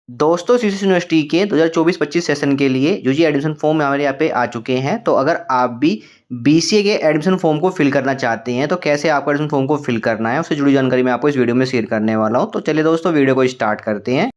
दोस्तों CCS university के 2024-25 session के लिए यूजी एडमिशन फॉर्म हमारे यहाँ पे आ चुके हैं। तो अगर आप भी बीसीए के एडमिशन फॉर्म को फिल करना चाहते हैं तो कैसे आपको एडमिशन फॉर्म को फिल करना है उससे जुड़ी जानकारी मैं आपको इस वीडियो में शेयर करने वाला हूँ। तो चलिए दोस्तों वीडियो को स्टार्ट करते हैं।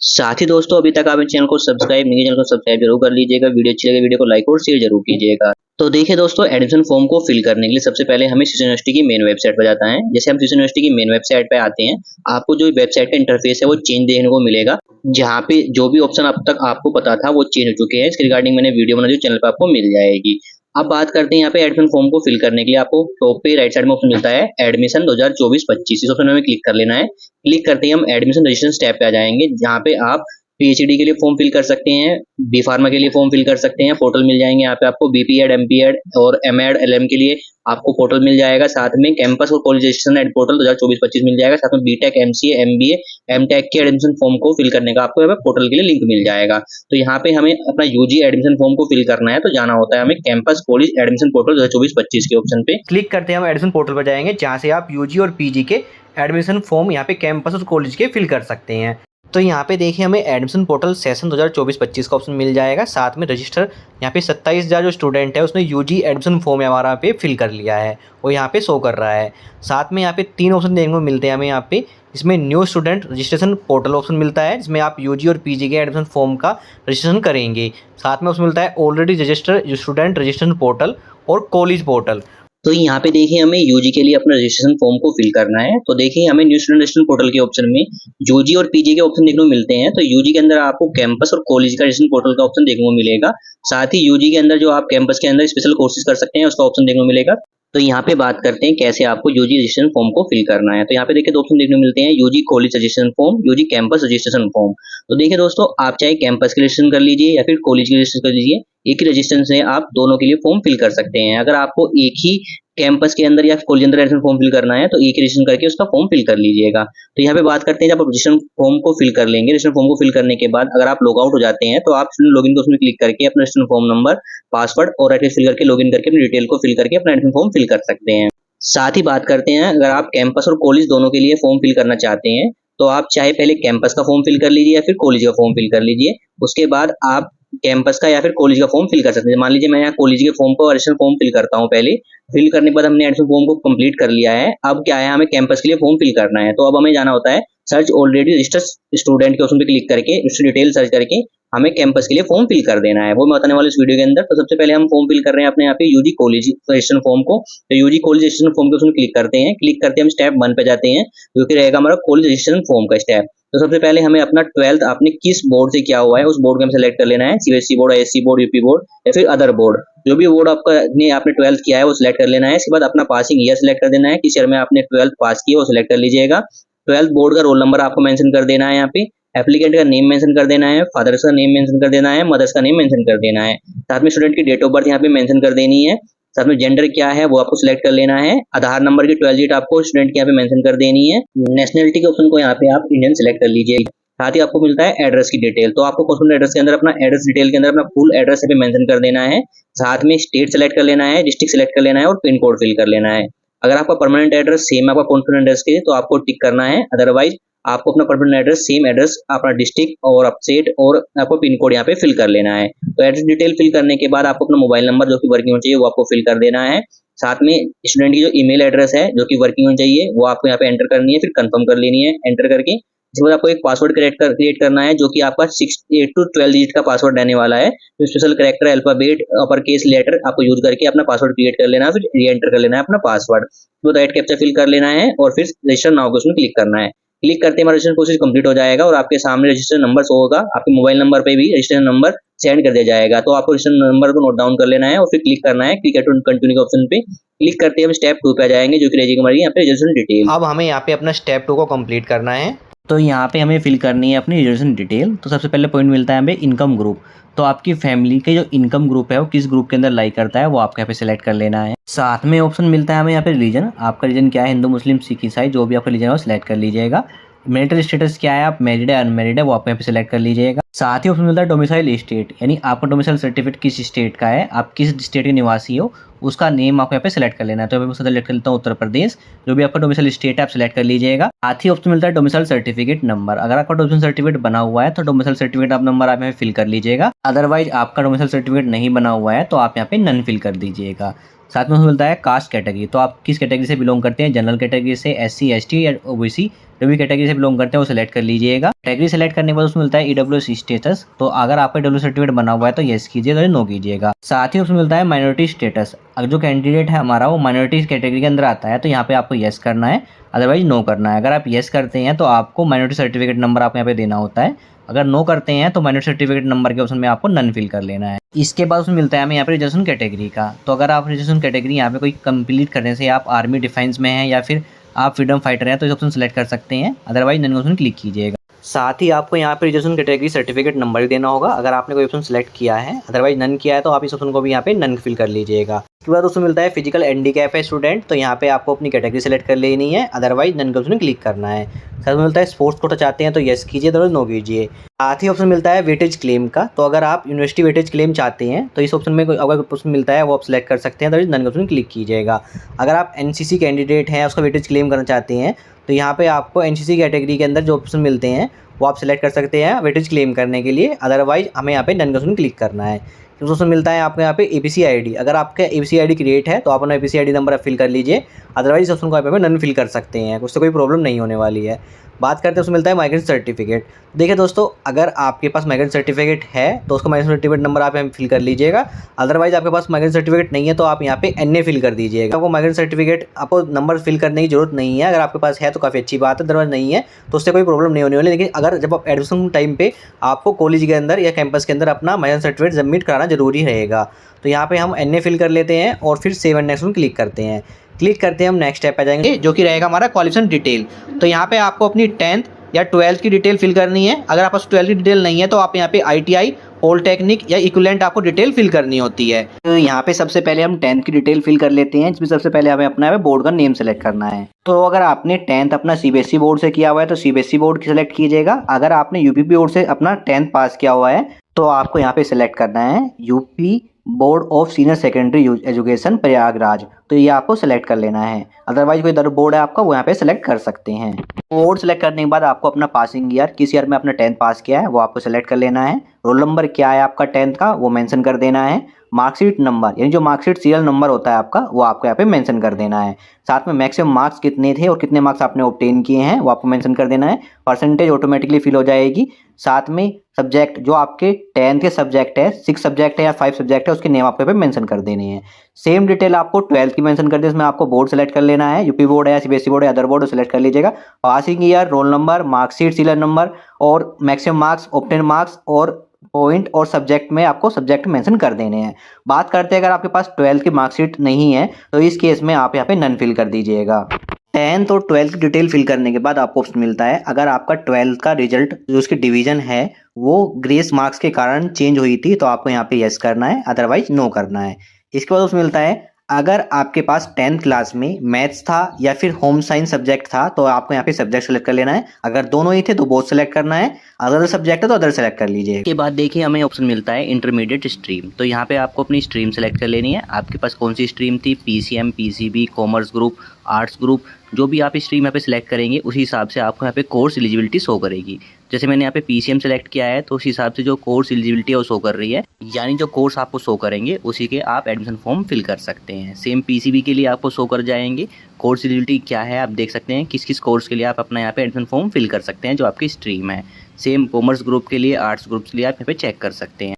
साथ ही दोस्तों अभी तक आप इस चैनल को सब्सक्राइब नहीं किया, चैनल को सब्सक्राइब जरूर कर लीजिएगा। वीडियो अच्छी लगे वीडियो को लाइक और शेयर जरूर कीजिएगा। तो देखिए दोस्तों, एडमिशन फॉर्म को फिल करने के लिए सबसे पहले हमें सीसीएस यूनिवर्सिटी की मेन वेबसाइट पर जाता है। जैसे हम सीसीएस यूनिवर्सिटी की मेन वेबसाइट पे आते हैं, आपको जो वेबसाइट का इंटरफेस है वो चेंज देखने को मिलेगा। जहाँ पे जो भी ऑप्शन अब तक आपको पता था वो चेंज हो चुके हैं। इसके रिगार्डिंग मैंने वीडियो बना दी, चैनल पर आपको मिल जाएगी। अब बात करते हैं यहाँ पे एडमिशन फॉर्म को फिल करने के लिए आपको टॉप पे राइट साइड में ऑप्शन मिलता है एडमिशन 2024-25। इस ऑप्शन में क्लिक कर लेना है। क्लिक करते ही हम एडमिशन रजिस्ट्रेशन टैब पे आ जाएंगे, जहाँ पे आप पीएचडी के लिए फॉर्म फिल कर सकते हैं, बी फार्मा के लिए फॉर्म फिल कर सकते हैं। पोर्टल मिल जाएंगे यहाँ पे आपको बीपीएड, एमपीएड और एमएड, एलएम के लिए आपको पोर्टल मिल जाएगा। साथ में कैंपस और कॉलेज रजिस्ट्रेशन एड पोर्टल 2024-25 मिल जाएगा। साथ में बीटेक, एमसीए, एमबीए, एमटेक के एडमिशन फॉर्म को फिल करने का आपको यहाँ पे पोर्टल के लिए लिंक मिल जाएगा। तो यहाँ पे हमें अपना यूजी एडमिशन फॉर्म को फिल करना है तो जाना होता है हमें कैंपस कॉलेज एडमिशन पोर्टल 2024-25 के ऑप्शन पे क्लिक करते हैं हम एडमिशन पोर्टल पर जाएंगे, जहाँ से आप यूजी और पीजी के एडमिशन फॉर्म यहाँ पे कैंपस और कॉलेज के फिल कर सकते हैं। तो यहाँ पे देखिए हमें एडमिशन पोर्टल सेशन 2024-25 का ऑप्शन मिल जाएगा। साथ में रजिस्टर यहाँ पे 27,000 जो स्टूडेंट है उसने यूजी एडमिशन फॉर्म हमारा पे फिल कर लिया है, वो यहाँ पे शो कर रहा है। साथ में यहाँ पे 3 ऑप्शन देखने को मिलते हैं हमें यहाँ पे। इसमें new student registration portal option मिलता है, जिसमें आप यूजी और पीजी के एडमिशन फॉर्म का रजिस्ट्रेशन करेंगे। साथ में ऑप्शन मिलता है already registered student registration portal और कॉलेज पोर्टल। तो यहाँ पे देखिए हमें यूजी के लिए अपना रजिस्ट्रेशन फॉर्म को फिल करना है। तो देखिए हमें न्यू स्टूडेंट रजिस्ट्रेशन पोर्टल के ऑप्शन में यूजी और पीजी के ऑप्शन देखने को मिलते हैं। तो यूजी के अंदर आपको कैंपस और कॉलेज का रजिस्ट्रेशन पोर्टल का ऑप्शन देखने को मिलेगा। साथ ही यूजी के अंदर जो आप कैंपस के अंदर स्पेशल कोर्सेज कर सकते हैं उसका ऑप्शन देखने को मिलेगा। तो यहाँ पे बात करते हैं कैसे आपको यूजी रजिस्ट्रेशन फॉर्म को फिल करना है। तो यहाँ पे देखिए 2 ऑप्शन देखने को मिलते हैं, UG college registration form, UG campus registration form. तो देखिए दोस्तों, आप चाहे कैंपस के रजिस्ट्रेशन कर लीजिए या फिर कॉलेज के रजिस्ट्रेशन कर लीजिए, एक ही रजिस्ट्रेशन से आप दोनों के लिए फॉर्म फिल कर सकते हैं। अगर आपको एक ही कैंपस के अंदर या कॉलेज के अंदर एडमिशन फॉर्म फिल करना है तो एक रजिस्ट्रेशन करके उसका फॉर्म फिल कर लीजिएगा। तो यहाँ पे बात करते हैं, जब आप रजिस्ट्रेशन फॉर्म को फिल कर लेंगे, रजिस्ट्रेशन फॉर्म को फिल करने के बाद अगर आप लॉग आउट हो जाते हैं तो आप लॉगिन को उसमें क्लिक करके अपना रजिस्ट्रेशन फॉर्म नंबर, पासवर्ड और एड्रेस फिल करके लॉगिन करके अपनी डिटेल को फिल करके अपना एडमिशन फॉर्म फिल कर सकते हैं। साथ ही बात करते हैं, अगर आप कैंपस और कॉलेज दोनों के लिए फॉर्म फिल करना चाहते हैं तो आप चाहे पहले कैंपस का फॉर्म फिल कर लीजिए या फिर कॉलेज का फॉर्म फिल कर लीजिए। उसके बाद आप कैंपस का या फिर कॉलेज का फॉर्म फिल कर सकते हैं। मान लीजिए मैं यहाँ कॉलेज के फॉर्म को रजिस्ट्रेशन फॉर्म फिल करता हूँ। पहले फिल करने के बाद हमने एडमिशन फॉर्म को कंप्लीट कर लिया है। अब क्या है, हमें कैंपस के लिए फॉर्म फिल करना है। तो अब हमें जाना होता है सर्च ऑलरेडी रजिस्टर्ड स्टूडेंट के ऑप्शन पे क्लिक करके रजिस्टर डिटेल सर्च करके हमें कैंपस के लिए फॉर्म फिल कर देना है। वो मैं बताने वाला इस वीडियो के अंदर। तो सबसे पहले हम फॉर्म फिल कर रहे हैं अपने यहाँ पे यूजी कॉलेज रजिस्ट्रेशन फॉर्म को। तो यूजी कॉलेज रजिस्ट्रेशन फॉर्म के ऑप्शन क्लिक करते हैं। क्लिक करते हम स्टेप 1 पे जाते हैं, जो कि रहेगा हमारा कॉलेज रजिस्ट्रेशन फॉर्म का स्टेप। तो सबसे पहले हमें अपना 12th आपने किस बोर्ड से किया हुआ है उस बोर्ड को हम सेलेक्ट कर लेना है। CBSE board, ISC board, UP board या फिर अदर बोर्ड, जो भी बोर्ड आपका आपने 12th किया है वो सिलेक्ट कर लेना है। इसके बाद अपना पासिंग ईयर सिलेक्ट कर देना है, किस ईयर में आपने 12th पास किया वो सिलेक्ट कर लीजिएगा। 12th बोर्ड का रोल नंबर आपको मेंशन कर देना है यहाँ पे। एप्लीकेंट का नेम मेंशन कर देना है, फादर्स का नेम मेंशन कर देना है, मदर्स का नेम मेंशन कर देना है। साथ में स्टूडेंट की डेट ऑफ बर्थ यहाँ पे मेंशन कर देनी है। साथ में जेंडर क्या है वो आपको सिलेक्ट कर लेना है। आधार नंबर की 12 डिजिट आपको स्टूडेंट के यहाँ पे मेंशन कर देनी है। नेशनलिटी के ऑप्शन को यहाँ पे आप इंडियन सिलेक्ट कर लीजिए। साथ ही आपको मिलता है एड्रेस की डिटेल। तो आपको कॉस्मेटिक एड्रेस के अंदर अपना एड्रेस डिटेल के अंदर अपना फुल एड्रेस यहाँ पे मेंशन कर देना है। साथ में स्टेट सेलेक्ट कर लेना है, डिस्ट्रिक्ट सेलेक्ट कर लेना है और पिन कोड फिल कर लेना है। अगर आपका परमानेंट एड्रेस सेम आपका कॉन्फिडेंट एड्रेस के तो आपको टिक करना है, अदरवाइज आपको अपना परमानेंट एड्रेस सेम एड्रेस अपना डिस्ट्रिक्ट और अपसेट और आपको पिन कोड यहाँ पे फिल कर लेना है। तो एड्रेस डिटेल फिल करने के बाद आपको अपना मोबाइल नंबर जो कि वर्किंग होना चाहिए वो आपको फिल कर देना है। साथ में स्टूडेंट की जो ईमेल एड्रेस है जो कि वर्किंग होनी चाहिए वो आपको यहाँ पे एंटर करनी है, फिर कंफर्म कर लेनी है। एंटर करके इसके बाद आपको एक पासवर्ड क्रिएट करना है, जो कि आपका 8 to 12 डिजिट का पासवर्ड रहने वाला है। तो special character, alphabet, upper case letter आपको यूज करके अपना पासवर्ड क्रिएट कर लेना है, फिर री एंटर कर लेना है अपना पासवर्ड। तो राइट कैप्चा फिल कर लेना है और फिर रजिस्टर नाउ के उसमें क्लिक करना है। क्लिक करते हमारा रजिस्ट्रेशन प्रोसेस कंप्लीट हो जाएगा और आपके सामने रजिस्ट्रेशन नंबर शो होगा। आपके मोबाइल नंबर पे भी रजिस्ट्रेशन नंबर सेंड कर दिया जाएगा। तो आपको रजिस्ट्रेशन नंबर को नोट डाउन कर लेना है और फिर क्लिक करना है क्लिक टू कंटिन्यू के ऑप्शन पे। क्लिक करते हम स्टेप 2 पे आ जाएंगे, जो कि रहेगी हमारी यहाँ पे रजिस्ट्रेशन डिटेल। अब हमें यहाँ पे अपना स्टेप 2 को कंप्लीट करना है। तो यहाँ पे हमें फिल करनी है अपनी रिजर्वेशन डिटेल। तो सबसे पहले पॉइंट मिलता है हमें इनकम ग्रुप। तो आपकी फैमिली के जो इनकम ग्रुप है वो किस ग्रुप के अंदर लाई करता है वो आपको यहाँ पे सिलेक्ट कर लेना है। साथ में ऑप्शन मिलता है हमें यहाँ पे रीजन, आपका रीजन क्या है, हिंदू, मुस्लिम, सिख, ईसाई, जो भी आपका रीजन है वो सिलेक्ट कर लीजिएगा। मैरिटल स्टेटस क्या है, आप मैरिड है अनमैरिड है वो आप यहाँ पे सिलेक्ट कर लीजिएगा। साथ ही ऑप्शन मिलता है डोमिसाइल स्टेट, यानी आपका डोमिसाइल सर्टिफिकेट किस स्टेट का है, आप किस स्टेट के निवासी हो, उसका नेम आपको यहाँ पे सिलेक्ट कर लेना है। तो मैं सेलेक्ट कर लेता हूँ उत्तर प्रदेश, जो भी आपका डोमिसाइल स्टेट है आप सिलेक्ट कर लीजिएगा। साथ ही ऑप्शन मिलता है डोमिसाइल सर्टिफिकेट नंबर, अगर आपका डोमिसाइल सर्टिफिकेट बना हुआ है तो डोमिसाइल सर्टिफिकेट आप नंबर आप यहाँ पे फिल कर लीजिएगा। अदरवाइज आपका डोमिसाइल सर्टिफिकेट नहीं बना हुआ है तो आप यहाँ पे नन फिल कर दीजिएगा। साथ में मिलता है कास्ट कैटेगरी, तो आप किस कैटेगरी से बिलोंग करते हैं, जनरल कैटेगरी से, SC ST या OBC, जो भी कैटेगरी से बिलोंग करते हैं वो सिलेक्ट कर लीजिएगा। कैटेगरी सेलेक्ट करने के बाद उसमें मिलता है EWS स्टेटस, तो अगर आपका EWS सर्टिफिकेट बना हुआ है तो येस कीजिएगा या नो कीजिएगा। साथ ही उसमें मिलता है माइनॉरिटी स्टेटस, अगर जो कैंडिडेट है हमारा वो माइनॉरिटी कैटेगरी के अंदर आता है तो यहाँ पे आपको येस करना है, अदरवाइज नो करना है। अगर आप येस करते हैं तो आपको माइनॉरिटी सर्टिफिकेट नंबर आप यहाँ पे देना होता है, अगर नो करते हैं तो माइनॉरिटी सर्टिफिकेट नंबर के ऑप्शन में आपको नन फिल कर लेना है। इसके बाद उसमें मिलता है हमें यहाँ पे रिजर्वेशन कैटेगरी का, तो अगर आप रिजर्वेशन कैटेगरी यहाँ पे कोई कंप्लीट करने से आप आर्मी डिफेंस में हैं या फिर आप फ्रीडम फाइटर हैं तो इस ऑप्शन सेलेक्ट कर सकते हैं, अदरवाइज नन ऑप्शन क्लिक कीजिएगा। साथ ही आपको यहाँ पे रिजर्वेशन कैटेगरी सर्टिफिकेट नंबर भी देना होगा अगर आपने कोई ऑप्शन सेलेक्ट किया है, अदरवाइज नन किया है तो आप इस ऑप्शन को भी यहाँ पे नन फिल कर लीजिएगा। उसके बाद उसमें मिलता है फिजिकल हैंडीकैप है स्टूडेंट, तो यहाँ पे आपको अपनी कैटेगरी सेलेक्ट कर लेनी है, अदरवाइज नन के ऑप्शन क्लिक करना है। साथ में मिलता है स्पोर्ट्स कोटा चाहते हैं तो येस कीजिए, अदरवाइज नो कीजिए। साथ ही ऑप्शन मिलता है वेटेज क्लेम का, तो अगर आप यूनिवर्सिटी वेटेज क्लेम चाहते हैं तो इस ऑप्शन में कोई अगर ऑप्शन मिलता है वो आप सिलेक्ट कर सकते हैं, अदरवाइज नन के ऑप्शन क्लिक कीजिएगा। अगर आप NCC कैंडिडेट हैं उसका वेटेज क्लेम करना चाहते हैं तो यहाँ पे आपको NCC कैटेगरी के अंदर जो ऑप्शन मिलते हैं वो आप सिलेक्ट कर सकते हैं वेटेज क्लेम करने के लिए, अदरवाइज हमें यहाँ पे नन का ऑप्शन क्लिक करना है। फिर ऑप्शन मिलता है आपको यहाँ पे APC ID, अगर आपका APC ID क्रिएट है तो आप अपना APC ID नंबर फिल कर लीजिए, अदरवाइज ऑप्शन को आप यहाँ पे नन फिल कर सकते हैं, उससे कोई प्रॉब्लम नहीं होने वाली है। बात करते हैं उसमें मिलता है माइग्रेंट सर्टिफिकेट। देखिए दोस्तों, अगर आपके पास माइग्रेंट सर्टिफिकेट है तो उसका माइग्रेंट सर्टिफिकेट नंबर आप यहाँ फिल कर लीजिएगा, अदरवाइज आपके पास माइग्रेंट सर्टिफिकेट नहीं है तो आप यहाँ पे NA फिल कर दीजिएगा। आपको माइग्रेंट सर्टिफिकेट आपको नंबर फिल करने की जरूरत नहीं है, अगर आपके पास है तो काफ़ी अच्छी बात है, अदरवाइज नहीं है तो उससे कोई प्रॉब्लम नहीं होने वाली। लेकिन अगर जब आप एडमिशन टाइम पे आपको कॉलेज के अंदर या कैंपस के अंदर अपना माइग्रेंट सर्टिफिकेट सबमिट कराना जरूरी रहेगा, तो यहाँ पे हम NA फिल कर लेते हैं और फिर सेव एंड नेक्स्ट में क्लिक करते हैं। क्लिक करते हैं हम नेक्स्ट स्टेप पे जाएंगे जो कि रहेगा हमारा क्वालिफिकेशन डिटेल। तो यहाँ पे आपको अपनी 10th या 12th की डिटेल फिल करनी है, अगर आपके पास 12th की डिटेल नहीं है तो आप यहाँ पे ITI, पॉलिटेक्निक या इक्विवेलेंट आपको डिटेल फिल करनी होती है। तो यहाँ पे सबसे पहले हम 10th की डिटेल फिल कर लेते हैं, जिसमें सबसे पहले हमें अपना बोर्ड का नेम सेलेक्ट करना है। तो अगर आपने 10th अपना CBSE बोर्ड से किया हुआ है तो CBSE बोर्ड सेलेक्ट कीजिएगा, अगर आपने UP बोर्ड से अपना 10th पास किया हुआ है तो आपको यहाँ पे सेलेक्ट करना है UP board of senior secondary education Prayagraj, तो ये आपको सेलेक्ट कर लेना है, अदरवाइज कोई अदर बोर्ड है आपका वो यहाँ पे सेलेक्ट कर सकते हैं। बोर्ड सेलेक्ट करने के बाद आपको अपना पासिंग ईयर, किस ईयर में अपना 10th पास किया है वो आपको सेलेक्ट कर लेना है। रोल नंबर क्या है आपका 10th का वो मेंशन कर देना है। मार्कशीट नंबर यानी जो मार्कशीट सीरियल नंबर होता है आपका वो आपको यहाँ पे मेंशन कर देना है। साथ में मैक्सिमम मार्क्स कितने थे और कितने मार्क्स आपने ऑब्टेन किए हैं वो आपको मेंशन कर देना है। परसेंटेज ऑटोमेटिकली फिल हो जाएगी। साथ में सब्जेक्ट जो आपके 10th के सब्जेक्ट है, 6 सब्जेक्ट है या 5 सब्जेक्ट है, उसके नेम आपको यहाँ पे मेंशन कर देने हैं। सेम डिटेल आपको 12th की मेंशन कर दी, इसमें आपको बोर्ड सेलेक्ट कर लेना है, UP बोर्ड है या CBSE बोर्ड है अदर बोर्ड सेलेक्ट कर लीजिएगा। Passing year, roll number, marksheet serial number और मैक्सिमम मार्क्स, ऑब्टेन मार्क्स और पॉइंट और सब्जेक्ट में आपको सब्जेक्ट मेंशन कर देने हैं। बात करते हैं अगर आपके पास 12th की मार्कशीट नहीं है तो इस केस में आप यहाँ पे नन फिल कर दीजिएगा। 10th और 12th की डिटेल फिल करने के बाद आपको ऑप्शन मिलता है, अगर आपका 12th का रिजल्ट जो उसकी डिवीजन है वो ग्रेस मार्क्स के कारण चेंज हुई थी तो आपको यहाँ पे यस करना है, अदरवाइज नो करना है। इसके बाद उसमें मिलता है, अगर आपके पास 10th क्लास में मैथ्स था या फिर होम साइंस सब्जेक्ट था तो आपको यहाँ पे सब्जेक्ट सेलेक्ट कर लेना है, अगर दोनों ही थे तो बोथ सेलेक्ट करना है, अदर सब्जेक्ट है तो अदर सेलेक्ट कर लीजिए। इसके बाद देखिए हमें ऑप्शन मिलता है इंटरमीडिएट स्ट्रीम, तो यहाँ पे आपको अपनी स्ट्रीम सेलेक्ट कर लेनी है। आपके पास कौन सी स्ट्रीम थी, PCM, PCB, commerce group, arts group, जो भी आप स्ट्रीम यहाँ पे सिलेक्ट करेंगे उसी हिसाब से आपको यहाँ पे कोर्स एलिजिबिलिटी शो करेगी। जैसे मैंने यहाँ पे PCM सेलेक्ट किया है तो उस हिसाब से जो कोर्स एलिजिबिलिटी है वो शो कर रही है, यानी जो कोर्स आपको शो करेंगे उसी के आप एडमिशन फॉर्म फिल कर सकते हैं। सेम PCB के लिए आपको शो कर जाएंगे कोर्स एलिजिबिलिटी क्या है, आप देख सकते हैं किस किस कोर्स के लिए आप अपना यहाँ पे एडमिशन फॉर्म फिल कर सकते हैं जो आपकी स्ट्रीम है। सेम कॉमर्स ग्रुप के लिए, आर्ट्स ग्रुप के लिए आप यहाँ पे चेक कर सकते हैं।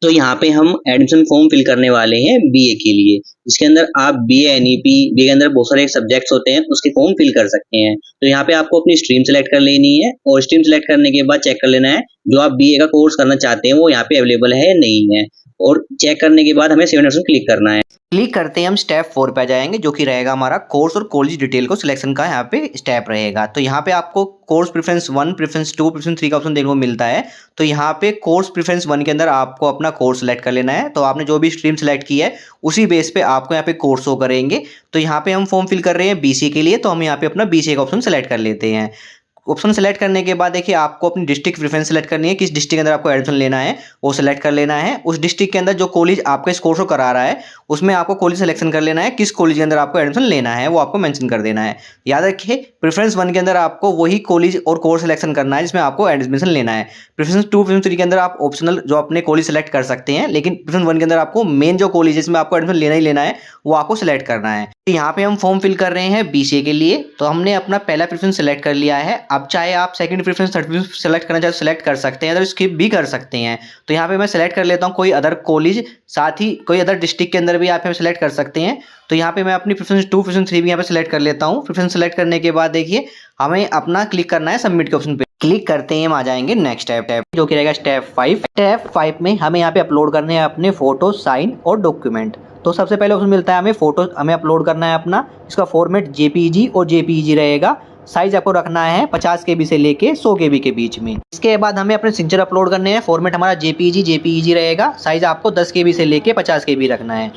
तो यहाँ पे हम एडमिशन फॉर्म फिल करने वाले हैं BA के लिए, जिसके अंदर आप BA NEP, BA के अंदर बहुत सारे सब्जेक्ट्स होते हैं उसके फॉर्म फिल कर सकते हैं। तो यहाँ पे आपको अपनी स्ट्रीम सेलेक्ट कर लेनी है और स्ट्रीम सेलेक्ट करने के बाद चेक कर लेना है जो आप BA का कोर्स करना चाहते हैं वो यहाँ पे अवेलेबल है नहीं है, और चेक करने के बाद हमें सेव ऑप्शन क्लिक करना है। क्लिक करते हैं हम स्टेप 4 पे आ जाएंगे जो कि रहेगा हमारा कोर्स और कॉलेज डिटेल को सिलेक्शन का यहाँ पे स्टेप रहेगा। तो यहाँ पे आपको कोर्स प्रेफरेंस 1, प्रेफरेंस 2, प्रेफरेंस 3 का ऑप्शन देखने को मिलता है। तो यहाँ पे कोर्स प्रेफरेंस 1 के अंदर आपको अपना कोर्स सेलेक्ट कर लेना है, तो आपने जो भी स्ट्रीम सेलेक्ट की है उसी बेस पे आपको यहाँ पे कोर्स शो करेंगे। तो यहाँ पे हम फॉर्म फिल कर रहे हैं BCA के लिए, तो हम यहाँ पे अपना BCA का ऑप्शन सेलेक्ट कर लेते हैं। ऑप्शन सेलेक्ट करने के बाद देखिए आपको अपनी डिस्ट्रिक्ट प्रेफरेंस सेलेक्ट करनी है, किस डिस्ट्रिक्ट के अंदर आपको एडमिशन लेना है वो सेलेक्ट कर लेना है। उस डिस्ट्रिक्ट के अंदर जो कॉलेज आपका इस कोर्स को करा रहा है उसमें आपको कॉलेज सिलेक्शन कर लेना है, किस कॉलेज के अंदर आपको एडमिशन लेना है वो आपको मेंशन कर देना है। याद रखिए प्रेफरेंस 1 के अंदर आपको वही कॉलेज और कोर्स सिलेक्शन करना है जिसमें आपको एडमिशन लेना है। प्रेफरेंस 2 प्रेफरेंस 3 के अंदर आप ऑप्शनल जो अपने कॉलेज सेलेक्ट कर सकते हैं, लेकिन प्रेफरेंस 1 के अंदर आपको मेन जो कॉलेज जिसमें आपको एडमिशन लेना ही लेना है वो आपको सेलेक्ट करना है। तो यहाँ पे हम फॉर्म फिल कर रहे हैं बीसीए के लिए, तो हमने अपना पहला प्रेफरेंस सेलेक्ट कर लिया है। अब चाहे आप second preference third preference select करना चाहे सेलेक्ट कर सकते हैं, अदर स्किप भी कर सकते हैं। तो यहाँ पे मैं सेलेक्ट कर लेता हूँ कोई अदर कॉलेज, साथ ही कोई अदर डिस्ट्रिक्ट के अंदर भी आप सेलेक्ट कर सकते हैं। तो यहाँ पे मैं अपनी प्रेफरेंस 2 प्रेफरेंस 3 भी यहाँ पे सेलेक्ट कर लेता हूँ। प्रेफरेंस सेलेक्ट करने के बाद देखिए हमें अपना क्लिक करना है सबमिट के ऑप्शन पे। क्लिक करते ही हम आ जाएंगे नेक्स्ट स्टेप जो कि रहेगा स्टेप 5। स्टेप 5 में हमें यहाँ पे अपलोड करने हैं अपने फोटो, साइन और डॉक्यूमेंट। तो सबसे पहले ऑप्शन मिलता है हमें फोटो, हमें अपलोड करना है अपना, इसका फॉर्मेट जेपीईजी और जेपीईजी रहेगा। साइज आपको रखना है 50 KB से लेके 100 KB के बीच में। इसके बाद हमें अपने सिग्नेचर अपलोड करने हैं, फॉर्मेट हमारा जेपीईजी रहेगा। साइज आपको 10 KB से लेके 50 KB रखना है।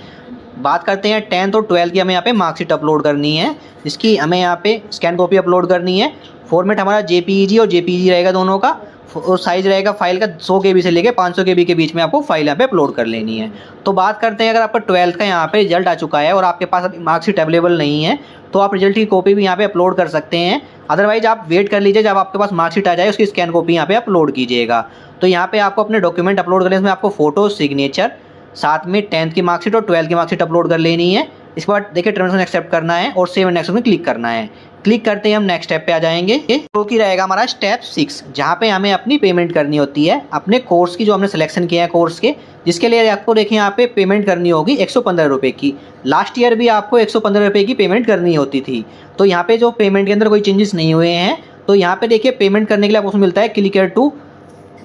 बात करते हैं 10th और 12th की, हमें यहाँ पे मार्कशीट अपलोड करनी है, इसकी हमें यहाँ पे स्कैन कॉपी अपलोड करनी है। फॉर्मेट हमारा जेपीईजी और जेपीईजी रहेगा दोनों का, और साइज रहेगा फाइल का 100 KB से लेके 500 KB के बीच में आपको फाइल यहाँ पे अपलोड कर लेनी है। तो बात करते हैं अगर आपका 12th का यहाँ पे रिजल्ट आ चुका है और आपके पास अभी मार्कशीट अवेलेबल नहीं है तो आप रिजल्ट की कॉपी भी यहाँ पे अपलोड कर सकते हैं। अदरवाइज आप वेट कर लीजिए, जब आपके पास मार्कशीट आ जाए उसकी स्कैन कॉपी यहाँ पे अपलोड कीजिएगा। तो यहाँ पे आपको अपने डॉक्यूमेंट अपलोड करने, इसमें आपको फोटो, सिग्नेचर, साथ में 10th की मार्कशीट और 12th की मार्कशीट अपलोड कर लेनी है। इसके बाद देखिए टर्म्स एक्सेप्ट करना है और सेव एंड नेक्स्ट में क्लिक करना है। क्लिक करते ही हम नेक्स्ट स्टेप पे आ जाएंगे, जो कि रहेगा हमारा स्टेप 6, जहाँ पे हमें अपनी पेमेंट करनी होती है अपने कोर्स की, जो हमने सिलेक्शन किया है कोर्स के, जिसके लिए आपको देखिए यहाँ पे पेमेंट करनी होगी 115 रुपये की। लास्ट ईयर भी आपको 115 रुपये की पेमेंट करनी होती थी। तो यहाँ पे जो पेमेंट के अंदर कोई चेंजेस नहीं हुए हैं। तो यहाँ पे देखिए पेमेंट करने के लिए आपको ऑप्शन मिलता है click here to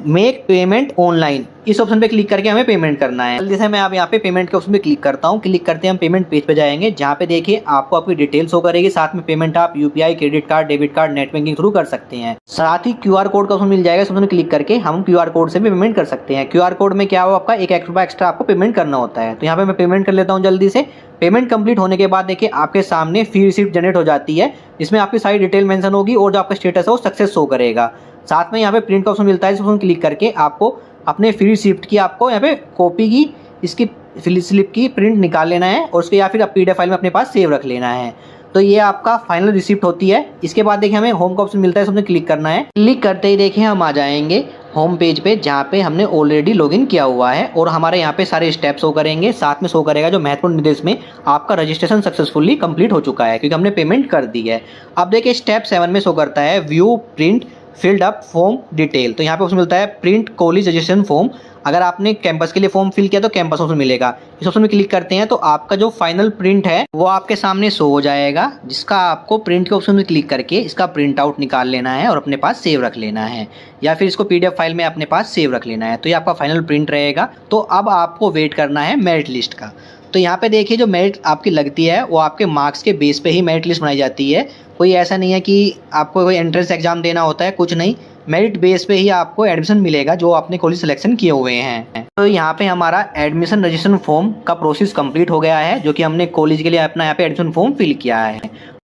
make payment online, इस ऑप्शन पे क्लिक करके हमें पेमेंट करना है। जैसे मैं आप यहाँ पे पेमेंट के ऑप्शन पे क्लिक करता हूँ, क्लिक करते हैं हम पेमेंट पेज पे जाएंगे, जहाँ पे देखिए आपको आपकी डिटेल्स शो करेगी, साथ में पेमेंट आप UPI, credit card, debit card, net banking through कर सकते हैं। साथ ही क्यूआर कोड का ऑप्शन मिल जाएगा, इस ऑप्शन क्लिक करके हम क्यूआर कोड से भी पेमेंट कर सकते हैं। क्यूआर कोड में क्या हो, आपका 1 रुपया एक्स्ट्रा आपको पेमेंट करना होता है। तो यहाँ पे मैं पेमेंट कर लेता हूँ जल्दी से। पेमेंट कंप्लीट होने के बाद देखिए आपके सामने फी रिसीप्ट जनरेट हो जाती है, जिसमें आपकी सारी डिटेल मेंशन होगी और जो आपका स्टेटस है वो सक्सेस शो करेगा। साथ में यहाँ पे प्रिंट का ऑप्शन मिलता है, इस ऑप्शन क्लिक करके आपको अपने फ्री रिसिप्ट की आपको यहाँ पे कॉपी की, इसकी स्लिप की प्रिंट निकाल लेना है और उसके या फिर आप PDF फाइल में अपने पास सेव रख लेना है। तो ये आपका फाइनल रिसिप्ट होती है। इसके बाद देखिए हमें होम का ऑप्शन मिलता है, इसमें क्लिक करना है। क्लिक करते ही देखिए हम आ जाएंगे होम पेज पे, जहाँ पे हमने ऑलरेडी लॉगिन किया हुआ है और हमारे यहाँ पे सारे स्टेप्स शो करेंगे। साथ में शो करेगा जो महत्वपूर्ण निर्देश में आपका रजिस्ट्रेशन सक्सेसफुली कंप्लीट हो चुका है, क्योंकि हमने पेमेंट कर दी है। अब देखिए स्टेप 7 में शो करता है view print filled up form detail. तो यहाँ पे ऑप्शन मिलता है प्रिंट कॉलेज रजिस्ट्रेशन फॉर्म। अगर आपने कैंपस के लिए फॉर्म फिल किया तो कैंपस ऑप्शन मिलेगा, इस ऑप्शन में क्लिक करते हैं तो आपका जो फाइनल प्रिंट है वो आपके सामने शो हो जाएगा, जिसका आपको प्रिंट के ऑप्शन में क्लिक करके इसका प्रिंट आउट निकाल लेना है और अपने पास सेव रख लेना है, या फिर इसको PDF फाइल में अपने पास सेव रख लेना है। तो ये आपका फाइनल प्रिंट रहेगा। तो अब आपको वेट करना है मेरिट लिस्ट का। तो यहाँ पे देखिए जो मेरिट आपकी लगती है वो आपके मार्क्स के बेस पे ही मेरिट लिस्ट बनाई जाती है। कोई ऐसा नहीं है कि आपको कोई एंट्रेंस एग्जाम देना होता है, कुछ नहीं, मेरिट बेस पे ही आपको एडमिशन मिलेगा जो आपने कॉलेज सिलेक्शन किए हुए हैं। तो यहाँ पे हमारा एडमिशन रजिस्ट्रेशन फॉर्म का प्रोसेस कंप्लीट हो गया है, जो कि हमने कॉलेज के लिए अपना यहाँ पे एडमिशन फॉर्म फिल किया है।